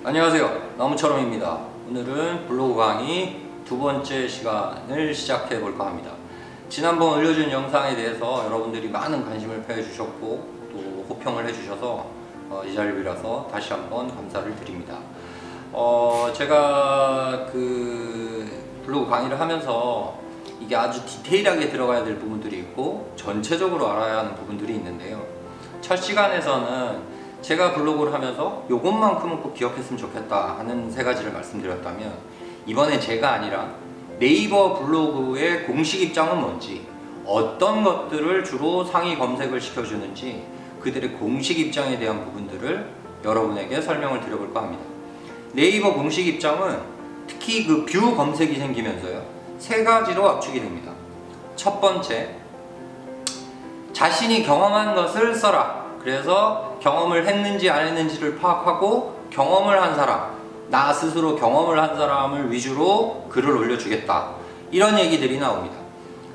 안녕하세요, 나무처럼입니다. 오늘은 블로그 강의 두 번째 시간을 시작해 볼까 합니다. 지난번 올려준 영상에 대해서 여러분들이 많은 관심을 표해주셨고 또 호평을 해주셔서 이 자리를 빌어서 다시 한번 감사를 드립니다. 제가 그 블로그 강의를 하면서 이게 아주 디테일하게 들어가야 될 부분들이 있고 전체적으로 알아야 하는 부분들이 있는데요. 첫 시간에서는 제가 블로그를 하면서 요것만큼은 꼭 기억했으면 좋겠다 하는 세 가지를 말씀드렸다면, 이번에 제가 아니라 네이버 블로그의 공식 입장은 뭔지, 어떤 것들을 주로 상위 검색을 시켜주는지 그들의 공식 입장에 대한 부분들을 여러분에게 설명을 드려볼까 합니다. 네이버 공식 입장은 특히 그 뷰 검색이 생기면서요, 세 가지로 압축이 됩니다. 첫 번째, 자신이 경험한 것을 써라. 그래서 경험을 했는지 안 했는지를 파악하고 경험을 한 사람, 나 스스로 경험을 한 사람을 위주로 글을 올려주겠다, 이런 얘기들이 나옵니다.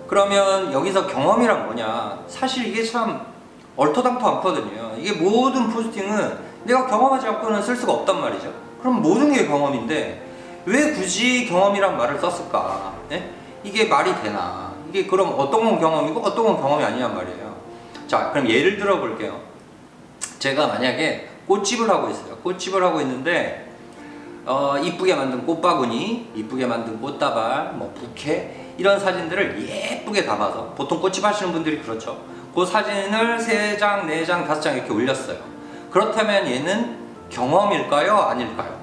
그러면 여기서 경험이란 뭐냐? 사실 이게 참 얼토당토 않거든요. 이게 모든 포스팅은 내가 경험하지 않고는 쓸 수가 없단 말이죠. 그럼 모든 게 경험인데 왜 굳이 경험이란 말을 썼을까? 네? 이게 말이 되나? 이게 그럼 어떤 건 경험이고 어떤 건 경험이 아니란 말이에요. 자, 그럼 예를 들어 볼게요. 제가 만약에 꽃집을 하고 있어요. 꽃집을 하고 있는데 이쁘게 만든 꽃바구니, 이쁘게 만든 꽃다발, 뭐 부케, 이런 사진들을 예쁘게 담아서, 보통 꽃집 하시는 분들이 그렇죠. 그 사진을 3장, 4장, 5장 이렇게 올렸어요. 그렇다면 얘는 경험일까요? 아닐까요?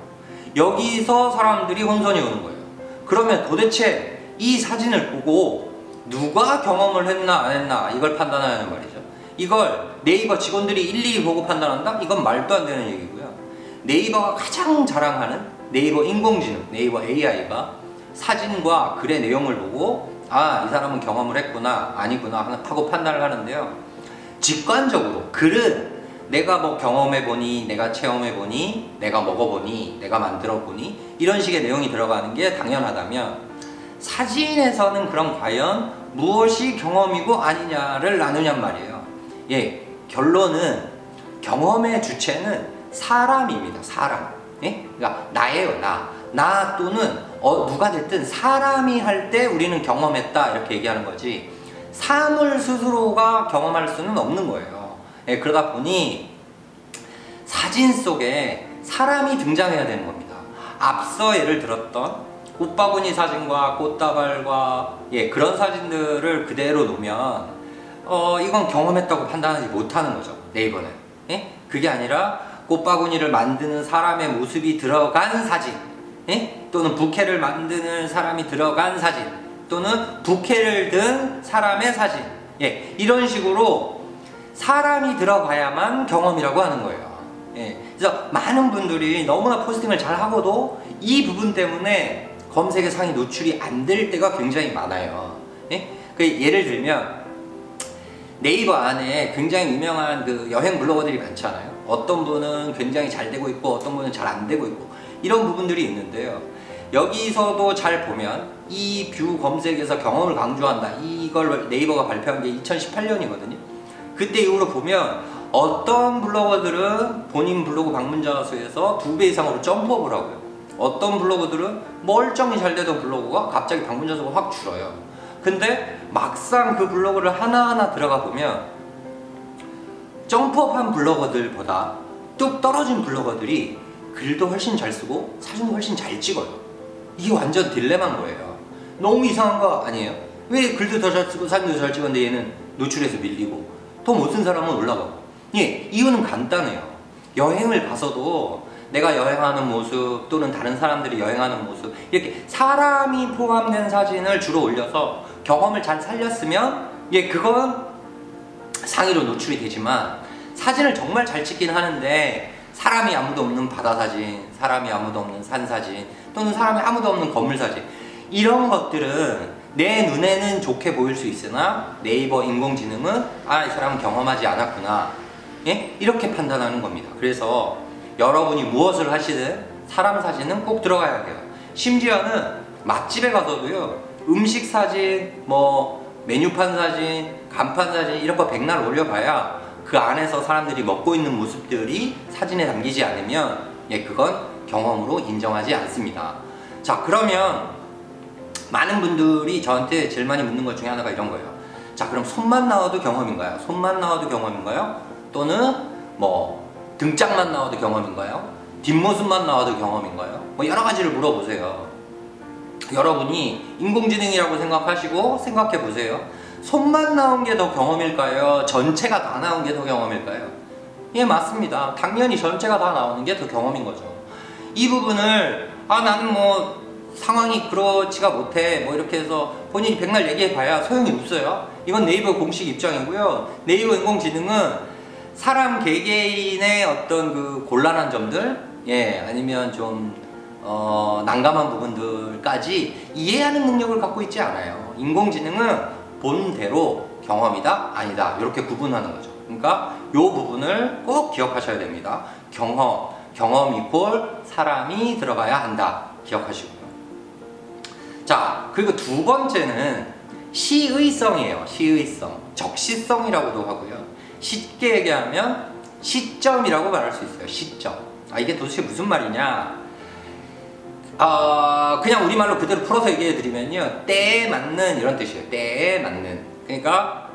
여기서 사람들이 혼선이 오는 거예요. 그러면 도대체 이 사진을 보고 누가 경험을 했나 안 했나 이걸 판단하는 말이죠. 이걸 네이버 직원들이 일일이 보고 판단한다? 이건 말도 안 되는 얘기고요. 네이버가 가장 자랑하는 네이버 인공지능, 네이버 AI가 사진과 글의 내용을 보고 이 사람은 경험을 했구나 아니구나 하고 판단을 하는데요. 직관적으로 글은 내가 뭐 경험해보니, 내가 체험해보니, 내가 먹어보니, 내가 만들어보니, 이런 식의 내용이 들어가는 게 당연하다면, 사진에서는 그럼 과연 무엇이 경험이고 아니냐를 나누냔 말이에요. 예, 결론은 경험의 주체는 사람입니다. 사람. 예? 그러니까 나예요. 나 또는 누가 됐든 사람이 할 때 우리는 경험했다 이렇게 얘기하는 거지, 사물 스스로가 경험할 수는 없는 거예요. 예, 그러다 보니 사진 속에 사람이 등장해야 되는 겁니다. 앞서 예를 들었던 꽃바구니 사진과 꽃다발과 그런 사진들을 그대로 놓으면 이건 경험했다고 판단하지 못하는 거죠, 네이버는. 예? 그게 아니라 꽃바구니를 만드는 사람의 모습이 들어간 사진, 또는 부케를 만드는 사람이 들어간 사진, 또는 부케를 든 사람의 사진, 이런 식으로 사람이 들어가야만 경험이라고 하는 거예요. 그래서 많은 분들이 너무나 포스팅을 잘 하고도 이 부분 때문에 검색의 상위 노출이 안 될 때가 굉장히 많아요. 예를 들면 네이버 안에 굉장히 유명한 그 여행 블로거들이 많잖아요. 어떤 분은 굉장히 잘 되고 있고 어떤 분은 잘 안 되고 있고, 이런 부분들이 있는데요. 여기서도 잘 보면 이 뷰 검색에서 경험을 강조한다, 이걸 네이버가 발표한 게 2018년이거든요. 그때 이후로 보면 어떤 블로거들은 본인 블로그 방문자 수에서 2배 이상으로 점프업을 하고요. 어떤 블로거들은 멀쩡히 잘 되던 블로그가 갑자기 방문자 수가 확 줄어요. 근데 막상 그 블로그를 하나하나 들어가 보면 점프업한 블로거들보다 뚝 떨어진 블로거들이 글도 훨씬 잘 쓰고 사진도 훨씬 잘 찍어요. 이게 완전 딜레마인 거예요. 너무 이상한 거 아니에요? 왜 글도 더 잘 쓰고 사진도 잘 찍었는데 얘는 노출해서 밀리고 더 못 쓴 사람은 올라가고? 이유는 간단해요. 여행을 가서도 내가 여행하는 모습 또는 다른 사람들이 여행하는 모습, 이렇게 사람이 포함된 사진을 주로 올려서 경험을 잘 살렸으면 그건 상위로 노출이 되지만, 사진을 정말 잘 찍긴 하는데 사람이 아무도 없는 바다 사진, 사람이 아무도 없는 산 사진, 또는 사람이 아무도 없는 건물 사진, 이런 것들은 내 눈에는 좋게 보일 수 있으나 네이버 인공지능은 이 사람은 경험하지 않았구나, 이렇게 판단하는 겁니다. 그래서 여러분이 무엇을 하시든 사람 사진은 꼭 들어가야 돼요. 심지어는 맛집에 가서도요, 음식 사진, 메뉴판 사진, 간판 사진 이런 거 백날 올려봐야 그 안에서 사람들이 먹고 있는 모습들이 사진에 담기지 않으면 그건 경험으로 인정하지 않습니다. 자, 그러면 많은 분들이 저한테 제일 많이 묻는 것 중에 하나가 이런 거예요. 자, 그럼 손만 나와도 경험인가요? 손만 나와도 경험인가요? 또는 뭐 등짝만 나와도 경험인가요? 뒷모습만 나와도 경험인가요? 뭐 여러 가지를 물어보세요. 여러분이 인공지능이라고 생각하시고 생각해 보세요. 손만 나온 게 더 경험일까요? 전체가 다 나온 게 더 경험일까요? 예, 맞습니다. 당연히 전체가 다 나오는 게 더 경험인 거죠. 이 부분을 나는 뭐 상황이 그렇지가 못해 뭐 이렇게 해서 본인이 백날 얘기해 봐야 소용이 없어요. 이건 네이버 공식 입장이고요. 네이버 인공지능은 사람 개개인의 어떤 그 곤란한 점들, 예, 아니면 좀 난감한 부분들까지 이해하는 능력을 갖고 있지 않아요. 인공지능은 본대로 경험이다 아니다 이렇게 구분하는 거죠. 그러니까 이 부분을 꼭 기억하셔야 됩니다. 경험 이꼴 사람이 들어가야 한다 기억하시고요. 자, 그리고 두 번째는 시의성이에요. 시의성, 적시성이라고도 하고요. 쉽게 얘기하면 시점이라고 말할 수 있어요. 시점. 이게 도대체 무슨 말이냐? 그냥 우리말로 그대로 풀어서 얘기해 드리면요, 때에 맞는 이런 뜻이에요. 때에 맞는. 그러니까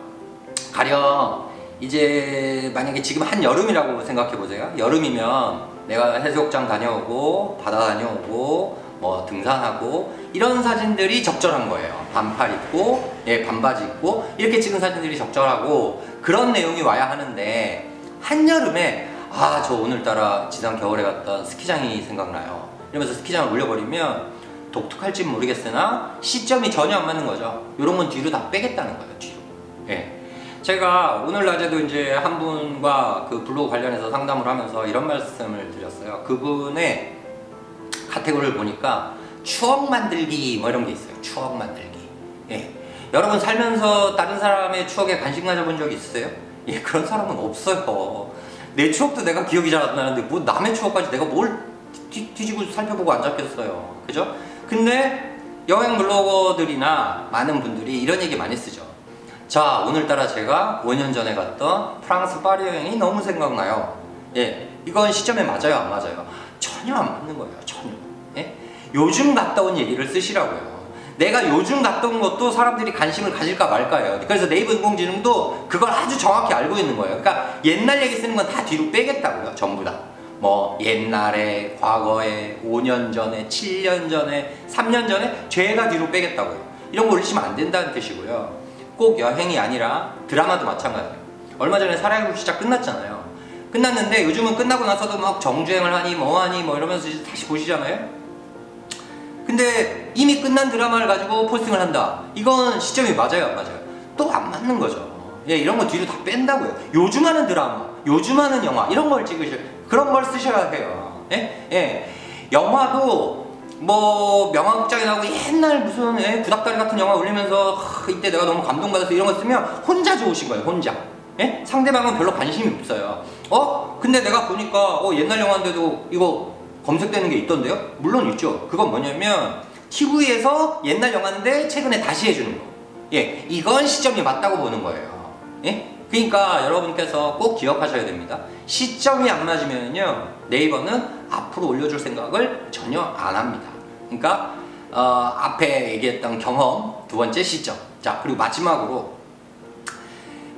가령 이제 만약에 지금 한여름이라고 생각해 보세요. 여름이면 내가 해수욕장 다녀오고 바다 다녀오고 뭐 등산하고 이런 사진들이 적절한 거예요. 반팔 입고, 예, 반바지 입고 이렇게 찍은 사진들이 적절하고 그런 내용이 와야 하는데, 한여름에 저 오늘따라 지난 겨울에 갔던 스키장이 생각나요 이러면서 스키장을 올려버리면 독특할진 모르겠으나 시점이 전혀 안 맞는 거죠. 이런 건 뒤로 다 빼겠다는 거예요. 뒤로. 예. 제가 오늘 낮에도 이제 한 분과 그 블로그 관련해서 상담을 하면서 이런 말씀을 드렸어요. 그분의 카테고리를 보니까 추억 만들기 뭐 이런 게 있어요. 추억 만들기. 예. 여러분 살면서 다른 사람의 추억에 관심 가져본 적이 있으세요? 예, 그런 사람은 없어요. 내 추억도 내가 기억이 잘 안 나는데 뭐 남의 추억까지 내가 뭘 뒤지고 살펴보고 앉았겠어요. 그죠? 근데 여행 블로거들이나 많은 분들이 이런 얘기 많이 쓰죠. 자, 오늘따라 제가 5년 전에 갔던 프랑스 파리 여행이 너무 생각나요. 예, 이건 시점에 맞아요, 안 맞아요? 전혀 안 맞는 거예요. 전혀. 예? 요즘 갔다 온 얘기를 쓰시라고요. 내가 요즘 갔다 온 것도 사람들이 관심을 가질까 말까요. 그래서 네이버 인공지능도 그걸 아주 정확히 알고 있는 거예요. 그러니까 옛날 얘기 쓰는 건 다 뒤로 빼겠다고요. 전부 다. 뭐 옛날에, 과거에, 5년 전에, 7년 전에, 3년 전에 죄가 뒤로 빼겠다고요. 이런 거 올리시면 안 된다는 뜻이고요. 꼭 여행이 아니라 드라마도 마찬가지예요. 얼마 전에 살아있는 시작 끝났잖아요. 끝났는데 요즘은 끝나고 나서도 막 정주행을 하니 뭐하니 뭐 이러면서 이제 다시 보시잖아요. 근데 이미 끝난 드라마를 가지고 포스팅을 한다. 이건 시점이 맞아요, 안 맞아요? 또 안 맞는 거죠. 예, 이런 거 뒤로 다 뺀다고요. 요즘 하는 드라마, 요즘 하는 영화 이런 걸 찍으셔야, 그런 걸 쓰셔야 해요. 예? 예. 영화도 뭐 명화극장에 나오고 옛날 무슨 구닥다리 같은 영화 올리면서 이때 내가 너무 감동받아서 이런 거 쓰면 혼자 좋으신 거예요. 혼자. 예? 상대방은 별로 관심이 없어요. 근데 내가 보니까 옛날 영화인데도 이거 검색되는 게 있던데요? 물론 있죠. 그건 뭐냐면 TV에서 옛날 영화인데 최근에 다시 해주는 거. 예, 이건 시점이 맞다고 보는 거예요. 예? 그러니까 여러분께서 꼭 기억하셔야 됩니다. 시점이 안 맞으면요, 네이버는 앞으로 올려줄 생각을 전혀 안 합니다. 그러니까 앞에 얘기했던 경험, 두 번째 시점. 자, 그리고 마지막으로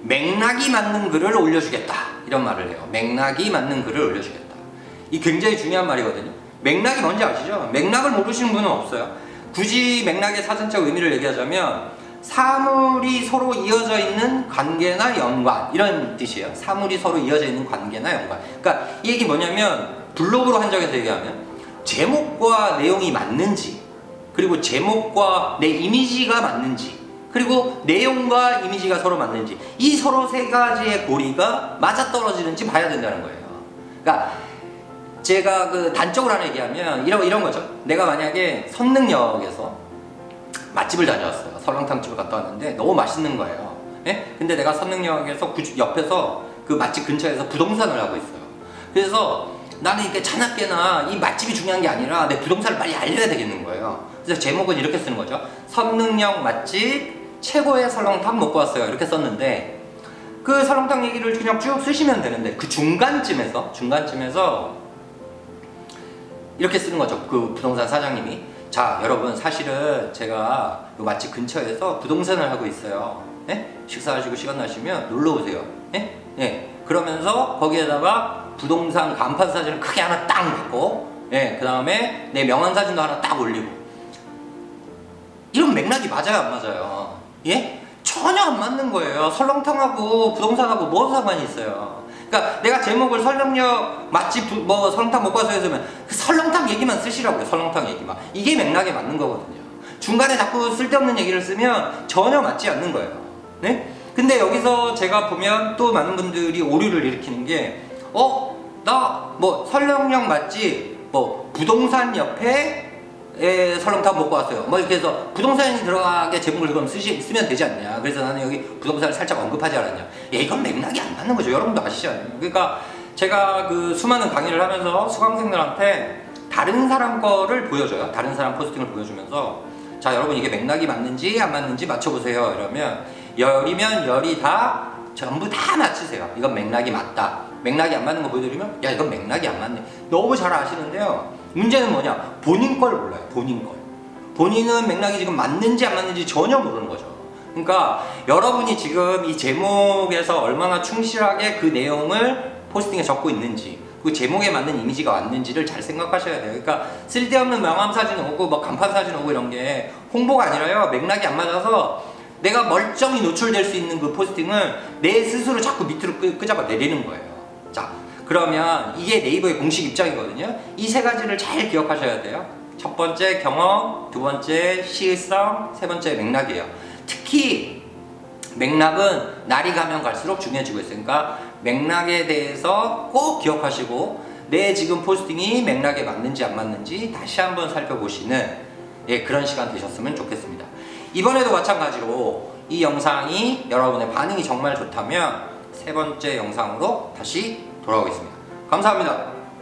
맥락이 맞는 글을 올려주겠다 이런 말을 해요. 맥락이 맞는 글을 올려주겠다. 이 굉장히 중요한 말이거든요. 맥락이 뭔지 아시죠? 맥락을 모르시는 분은 없어요. 굳이 맥락의 사전적 의미를 얘기하자면 사물이 서로 이어져 있는 관계나 연관 이런 뜻이에요. 사물이 서로 이어져 있는 관계나 연관. 그러니까 이 얘기 뭐냐면 블로그로 한정해서 얘기하면 제목과 내용이 맞는지, 그리고 제목과 내 이미지가 맞는지, 그리고 내용과 이미지가 서로 맞는지, 이 서로 세 가지의 고리가 맞아떨어지는지 봐야 된다는 거예요. 그러니까 제가 그 단적으로 하나 얘기하면 이런 거죠. 내가 만약에 선릉역에서 맛집을 다녀왔어요. 설렁탕집을 갔다 왔는데 너무 맛있는 거예요. 예? 근데 내가 선릉역에서 옆에서 그 맛집 근처에서 부동산을 하고 있어요. 그래서 나는 이렇게 차납게나 이 맛집이 중요한 게 아니라 내 부동산을 빨리 알려야 되겠는 거예요. 그래서 제목은 이렇게 쓰는 거죠. 선릉역 맛집 최고의 설렁탕 먹고 왔어요. 이렇게 썼는데 그 설렁탕 얘기를 그냥 쭉 쓰시면 되는데 그 중간쯤에서 이렇게 쓰는 거죠. 그 부동산 사장님이. 자, 여러분, 사실은 제가 요 맛집 근처에서 부동산을 하고 있어요. 예? 식사하시고 시간 나시면 놀러 오세요. 예? 예. 그러면서 거기에다가 부동산 간판 사진을 크게 하나 딱 넣고, 예. 그 다음에 내 명함 사진도 하나 딱 올리고. 이런 맥락이 맞아요, 안 맞아요? 예? 전혀 안 맞는 거예요. 설렁탕하고 부동산하고 뭔 상관이 있어요? 그러니까 내가 제목을 설렁역 맛집 뭐 설렁탕 먹고 와서 해서면 그 설렁탕 얘기만 쓰시라고요. 설렁탕 얘기만. 이게 맥락에 맞는 거거든요. 중간에 자꾸 쓸데없는 얘기를 쓰면 전혀 맞지 않는 거예요. 네? 근데 여기서 제가 보면 또 많은 분들이 오류를 일으키는 게 나 뭐 설렁역 맛집 뭐 부동산 옆에 설렁탕 먹고 왔어요. 뭐 이렇게 해서 부동산이 들어가게 제목을 그럼 쓰면 되지 않냐. 그래서 나는 여기 부동산을 살짝 언급하지 않았냐. 이건 맥락이 안 맞는 거죠. 여러분도 아시잖아요. 그러니까 제가 그 수많은 강의를 하면서 수강생들한테 다른 사람 거를 보여줘요. 다른 사람 포스팅을 보여주면서 자, 여러분 이게 맥락이 맞는지 안 맞는지 맞춰보세요. 이러면 열이면 열이 다 전부 다 맞추세요. 이건 맥락이 맞다. 맥락이 안 맞는 거 보여드리면 야, 이건 맥락이 안 맞네. 너무 잘 아시는데요. 문제는 뭐냐? 본인 걸 몰라요. 본인 걸. 본인은 맥락이 지금 맞는지 안 맞는지 전혀 모르는 거죠. 그러니까 여러분이 지금 이 제목에서 얼마나 충실하게 그 내용을 포스팅에 적고 있는지, 그 제목에 맞는 이미지가 왔는지를 잘 생각하셔야 돼요. 그러니까 쓸데없는 명함 사진 오고 뭐 간판 사진 오고 이런 게 홍보가 아니라요. 맥락이 안 맞아서 내가 멀쩡히 노출될 수 있는 그 포스팅을 내 스스로 자꾸 밑으로 끄잡아 내리는 거예요. 자, 그러면 이게 네이버의 공식 입장이거든요. 이 세 가지를 잘 기억하셔야 돼요. 첫 번째 경험, 두 번째 시의성, 세 번째 맥락이에요. 특히 맥락은 날이 가면 갈수록 중요해지고 있으니까 맥락에 대해서 꼭 기억하시고 내 지금 포스팅이 맥락에 맞는지 안 맞는지 다시 한번 살펴보시는 그런 시간 되셨으면 좋겠습니다. 이번에도 마찬가지로 이 영상이 여러분의 반응이 정말 좋다면 세 번째 영상으로 다시 돌아오겠습니다. 감사합니다.